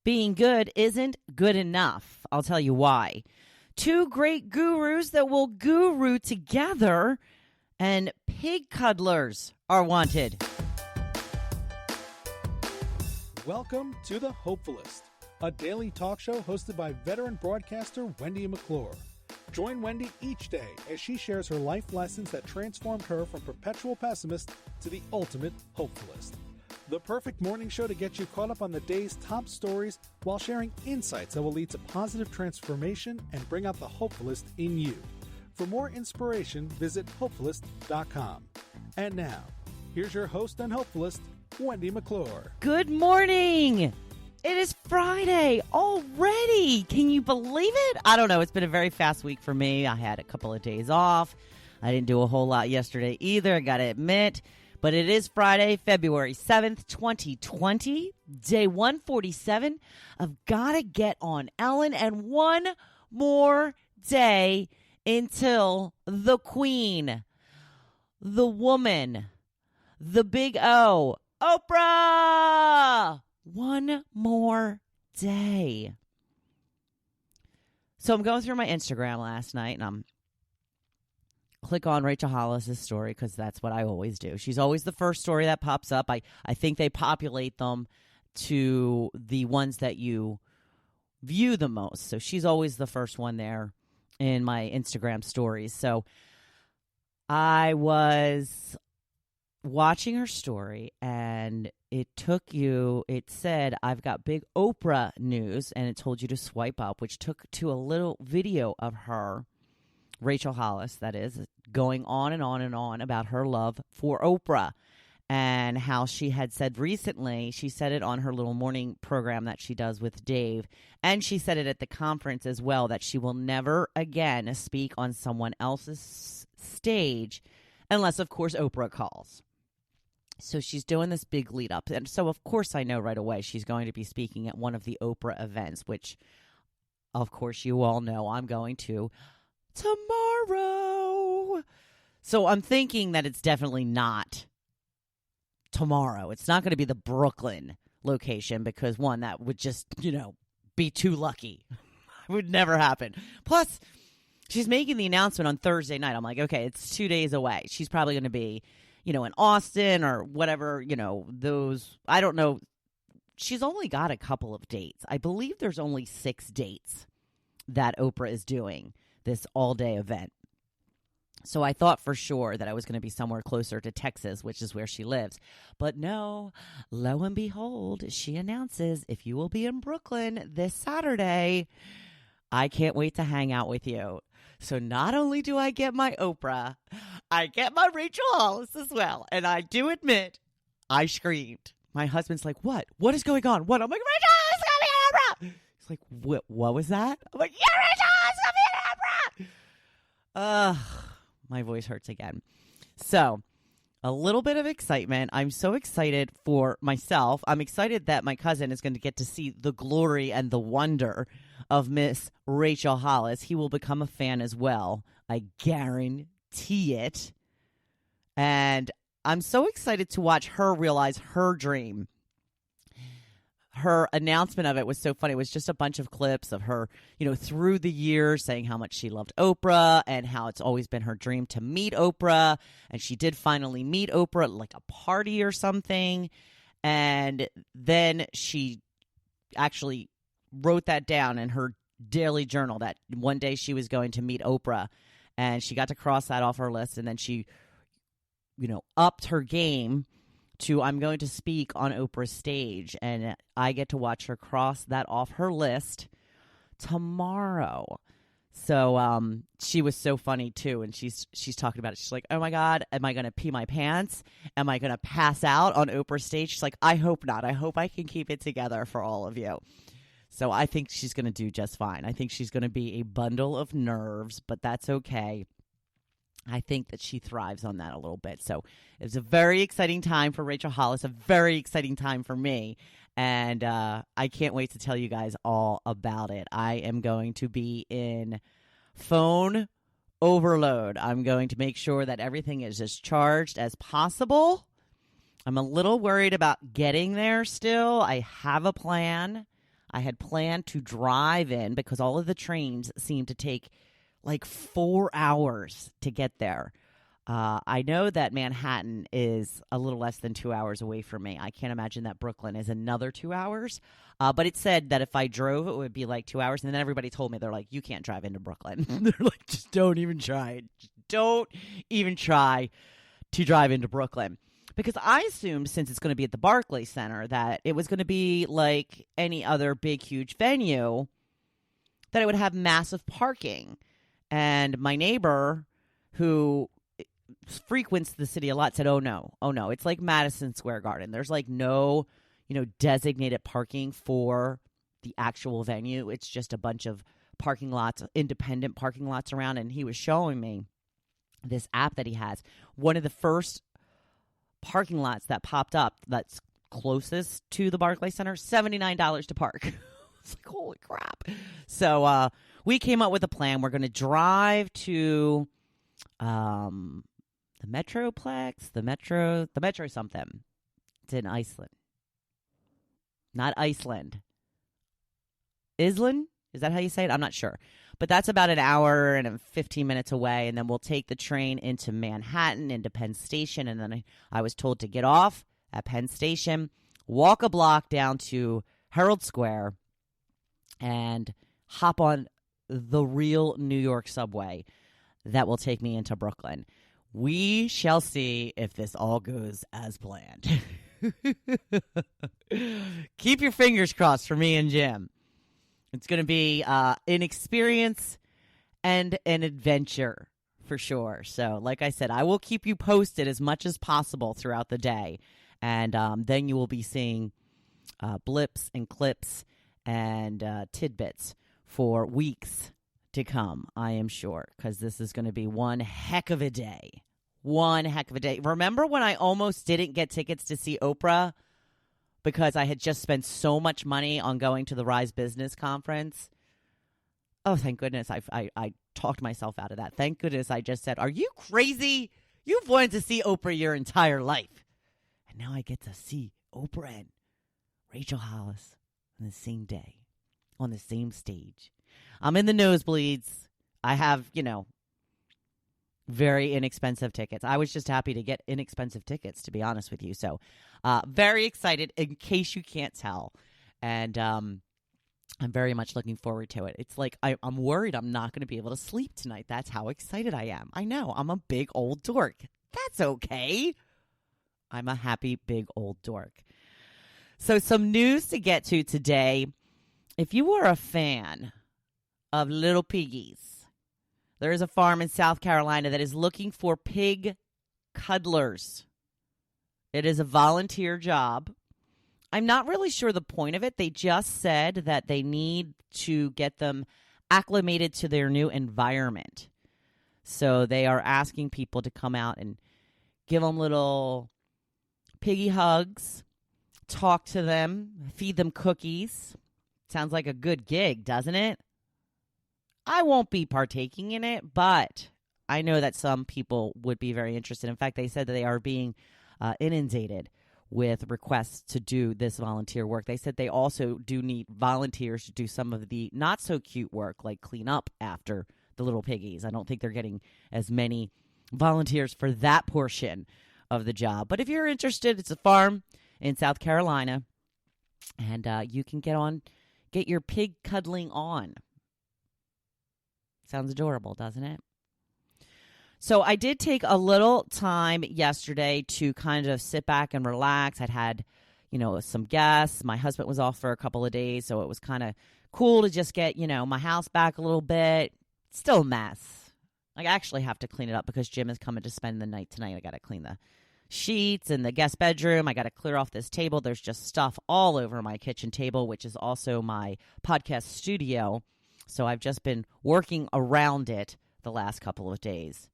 being good isn't good enough. I'll tell you why. Two great gurus that will guru together, and pig cuddlers are wanted. Welcome to the Hopefulist, a daily talk show hosted by veteran broadcaster Wendy McClure. Join Wendy each day as she shares her life lessons that transformed her from perpetual pessimist to the ultimate hopefulist. The perfect morning show to get you caught up on the day's top stories while sharing insights that will lead to positive transformation and bring out the hopefulist in you. For more inspiration, visit Hopefulist.com. And now, here's your host and hopefulist, Wendy McClure. Good morning. It is Friday already. Can you believe it? I don't know. It's been a very fast week for me. I had a couple of days off. I didn't do a whole lot yesterday either, I got to admit. But it is Friday, February 7th, 2020, day 147 of Gotta Get on Ellen, and one more day until the Queen, the woman, the big O, Oprah. One more day. So I'm going through my Instagram last night, and click on Rachel Hollis's story because that's what I always do. She's always the first story that pops up. I think they populate them to the ones that you view the most. So she's always the first one there in my Instagram stories. So I was watching her story, and it said, I've got big Oprah news, and it told you to swipe up, which took to a little video of her, Rachel Hollis, that is, going on and on and on about her love for Oprah and how she had said recently, she said it on her little morning program that she does with Dave, and she said it at the conference as well, that she will never again speak on someone else's stage unless, of course, Oprah calls. So she's doing this big lead up. And so, of course, I know right away she's going to be speaking at one of the Oprah events, which, of course, you all know I'm going to tomorrow. So I'm thinking that it's definitely not tomorrow. It's not going to be the Brooklyn location because, one, that would just, be too lucky. It would never happen. Plus, she's making the announcement on Thursday night. I'm like, okay, it's 2 days away. She's probably going to be, in Austin or whatever, those, I don't know. She's only got a couple of dates. I believe there's only 6 dates that Oprah is doing this all-day event. So I thought for sure that I was going to be somewhere closer to Texas, which is where she lives. But no, lo and behold, she announces, if you will be in Brooklyn this Saturday, I can't wait to hang out with you. So not only do I get my Oprah, I get my Rachel Hollis as well. And I do admit, I screamed. My husband's like, what? What is going on? What? I'm like, Rachel Hollis is going to be on Oprah. He's like, what was that? I'm like, yeah, Rachel Hollis is going to be on Oprah. My voice hurts again. So a little bit of excitement. I'm so excited for myself. I'm excited that my cousin is going to get to see the glory and the wonder of Miss Rachel Hollis. He will become a fan as well. I guarantee it. And I'm so excited to watch her realize her dream. Her announcement of it was so funny. It was just a bunch of clips of her, through the years saying how much she loved Oprah and how it's always been her dream to meet Oprah. And she did finally meet Oprah at like a party or something. And then she actually wrote that down in her daily journal that one day she was going to meet Oprah, and she got to cross that off her list. And then she, upped her game to, I'm going to speak on Oprah's stage, and I get to watch her cross that off her list tomorrow. So she was so funny too, and she's talking about it. She's like, oh my God, am I going to pee my pants? Am I going to pass out on Oprah's stage? She's like, I hope not. I hope I can keep it together for all of you. So I think she's going to do just fine. I think she's going to be a bundle of nerves, but that's okay. I think that she thrives on that a little bit. So it was a very exciting time for Rachel Hollis, a very exciting time for me. And I can't wait to tell you guys all about it. I am going to be in phone overload. I'm going to make sure that everything is as charged as possible. I'm a little worried about getting there still. I have a plan. I had planned to drive in because all of the trains seem to take like 4 hours to get there. I know that Manhattan is a little less than 2 hours away from me. I can't imagine that Brooklyn is another 2 hours. But it said that if I drove, it would be like 2 hours. And then everybody told me, they're like, you can't drive into Brooklyn. They're like, just don't even try. Just don't even try to drive into Brooklyn. Because I assumed, since it's going to be at the Barclays Center, that it was going to be like any other big, huge venue, that it would have massive parking. And my neighbor, who frequents the city a lot, said, oh no, it's like Madison Square Garden. There's like no, designated parking for the actual venue. It's just a bunch of parking lots, independent parking lots around. And he was showing me this app that he has. One of the first parking lots that popped up that's closest to the Barclays Center, $79 to park. It's like, holy crap. So we came up with a plan. We're going to drive to the Metroplex, the Metro something. It's in Iceland. Not Iceland. Island? Is that how you say it? I'm not sure. But that's about an hour and 15 minutes away, and then we'll take the train into Manhattan, into Penn Station, and then I was told to get off at Penn Station, walk a block down to Herald Square, and hop on the real New York subway that will take me into Brooklyn. We shall see if this all goes as planned. Keep your fingers crossed for me and Jim. It's going to be an experience and an adventure for sure. So, like I said, I will keep you posted as much as possible throughout the day. And then you will be seeing blips and clips and tidbits for weeks to come, I am sure, because this is going to be one heck of a day. One heck of a day. Remember when I almost didn't get tickets to see Oprah because I had just spent so much money on going to the Rise Business Conference? Oh, thank goodness I talked myself out of that. Thank goodness I just said, are you crazy? You've wanted to see Oprah your entire life. And now I get to see Oprah and Rachel Hollis on the same day, on the same stage. I'm in the nosebleeds. I have, very inexpensive tickets. I was just happy to get inexpensive tickets, to be honest with you. So very excited, in case you can't tell. And I'm very much looking forward to it. It's like I'm worried I'm not going to be able to sleep tonight. That's how excited I am. I know. I'm a big old dork. That's okay. I'm a happy big old dork. So some news to get to today. If you are a fan of little piggies, there is a farm in South Carolina that is looking for pig cuddlers. It is a volunteer job. I'm not really sure the point of it. They just said that they need to get them acclimated to their new environment. So they are asking people to come out and give them little piggy hugs, talk to them, feed them cookies. Sounds like a good gig, doesn't it? I won't be partaking in it, but I know that some people would be very interested. In fact, they said that they are being inundated with requests to do this volunteer work. They said they also do need volunteers to do some of the not so cute work, like clean up after the little piggies. I don't think they're getting as many volunteers for that portion of the job. But if you're interested, it's a farm in South Carolina, and you can get your pig cuddling on. Sounds adorable, doesn't it? So I did take a little time yesterday to kind of sit back and relax. I'd had, some guests. My husband was off for a couple of days, so it was kind of cool to just get, my house back a little bit. Still a mess. I actually have to clean it up because Jim is coming to spend the night tonight. I got to clean the sheets in the guest bedroom. I got to clear off this table. There's just stuff all over my kitchen table, which is also my podcast studio. So I've just been working around it the last couple of days.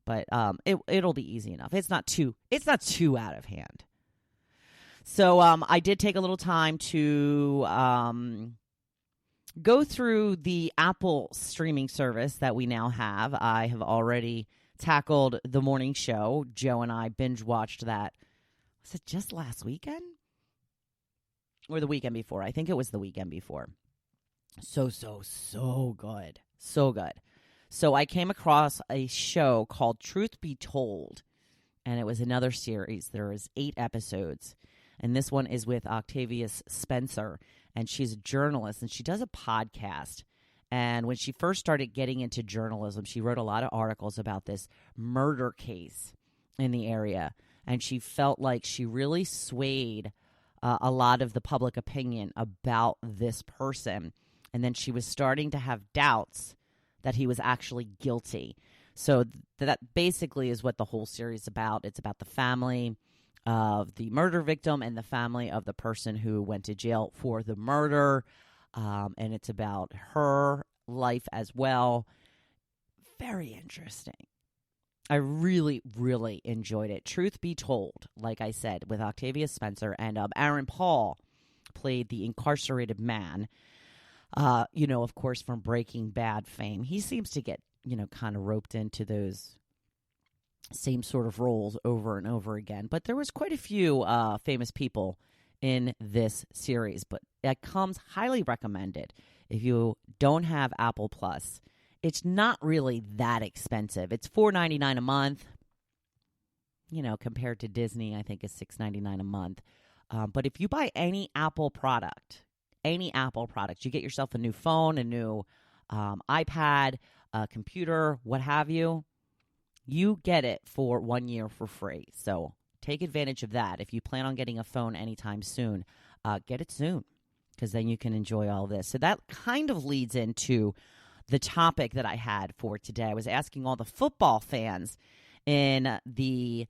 But it'll be easy enough. It's not too out of hand. So I did take a little time to go through the Apple streaming service that we now have. I have already tackled the morning show. Joe and I binge watched that. Was it just last weekend? or the weekend before. I think it was the weekend before. So good. So good. So I came across a show called Truth Be Told, and it was another series. There was 8 episodes, and this one is with Octavius Spencer, and she's a journalist, and she does a podcast. And when she first started getting into journalism, she wrote a lot of articles about this murder case in the area, and she felt like she really swayed a lot of the public opinion about this person. And then she was starting to have doubts that he was actually guilty. So that basically is what the whole series is about. It's about the family of the murder victim and the family of the person who went to jail for the murder. And it's about her life as well. Very interesting. I really, really enjoyed it. Truth Be Told, like I said, with Octavia Spencer, and Aaron Paul played the incarcerated man. Of course, from Breaking Bad fame. He seems to get, kind of roped into those same sort of roles over and over again. But there was quite a few famous people in this series. But it comes highly recommended if you don't have Apple Plus. It's not really that expensive. It's $4.99 a month. Compared to Disney, I think is $6.99 a month. But if you buy any Apple product, you get yourself a new phone, a new iPad, a computer, what have you, you get it for 1 year for free. So take advantage of that. If you plan on getting a phone anytime soon, get it soon, because then you can enjoy all this. So that kind of leads into the topic that I had for today. I was asking all the football fans in the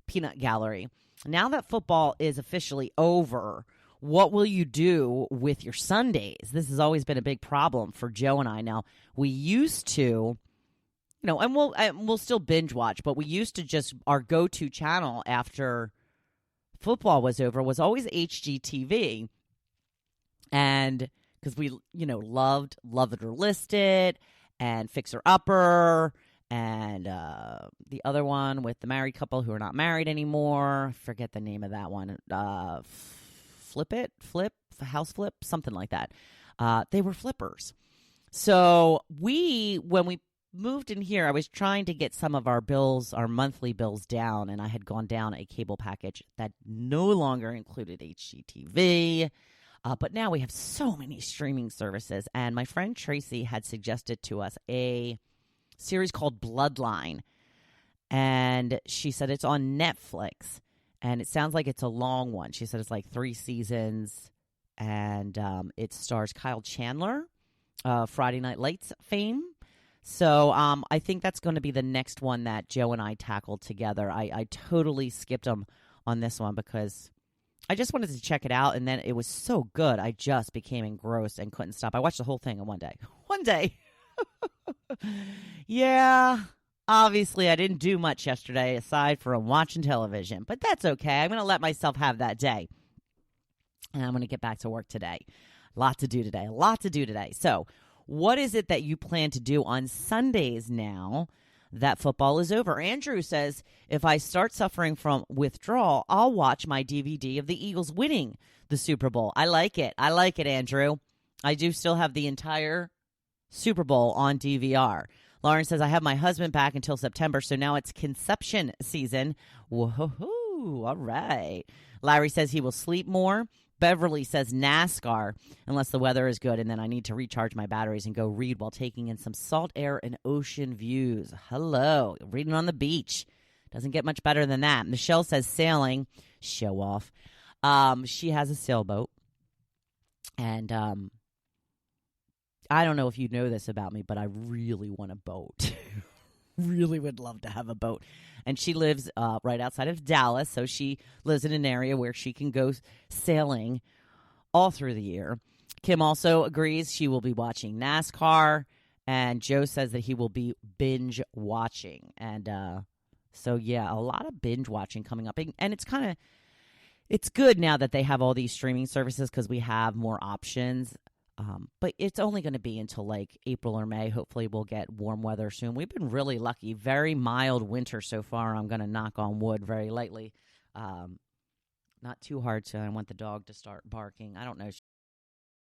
peanut gallery, now that football is officially over, what will you do with your Sundays? This has always been a big problem for Joe and I. Now, we used to, and we'll still binge watch, but we used to just, our go-to channel after football was over was always HGTV. And because we, loved Love It or List It and Fixer Upper and the other one with the married couple who are not married anymore. I forget the name of that one. House Flip, something like that. They were flippers. So when we moved in here, I was trying to get some of our bills, our monthly bills down, and I had gone down a cable package that no longer included HGTV. But now we have so many streaming services, and my friend Tracy had suggested to us a series called Bloodline, and she said it's on Netflix. And it sounds like it's a long one. She said it's like 3 seasons, and it stars Kyle Chandler, Friday Night Lights fame. So I think that's going to be the next one that Joe and I tackled together. I totally skipped them on this one because I just wanted to check it out, and then it was so good. I just became engrossed and couldn't stop. I watched the whole thing in one day. One day. Yeah. Obviously, I didn't do much yesterday aside from watching television, but that's okay. I'm going to let myself have that day, and I'm going to get back to work today. A lot to do today. So what is it that you plan to do on Sundays now that football is over? Andrew says, if I start suffering from withdrawal, I'll watch my DVD of the Eagles winning the Super Bowl. I like it, Andrew. I do still have the entire Super Bowl on DVR. Lauren says, I have my husband back until September, so now it's conception season. Whoa, all right. Larry says he will sleep more. Beverly says NASCAR, unless the weather is good, and then I need to recharge my batteries and go read while taking in some salt air and ocean views. Hello, reading on the beach. Doesn't get much better than that. Michelle says sailing. Show off. She has a sailboat, and I don't know if you know this about me, but I really want a boat. Really would love to have a boat. And she lives right outside of Dallas, so she lives in an area where she can go sailing all through the year. Kim also agrees she will be watching NASCAR, and Joe says that he will be binge watching. And so, yeah, a lot of binge watching coming up. And it's good now that they have all these streaming services because we have more options. But it's only going to be until like April or May. Hopefully we'll get warm weather soon. We've been really lucky. Very mild winter so far. I'm going to knock on wood very lightly. Not too hard, so I want the dog to start barking. I don't know.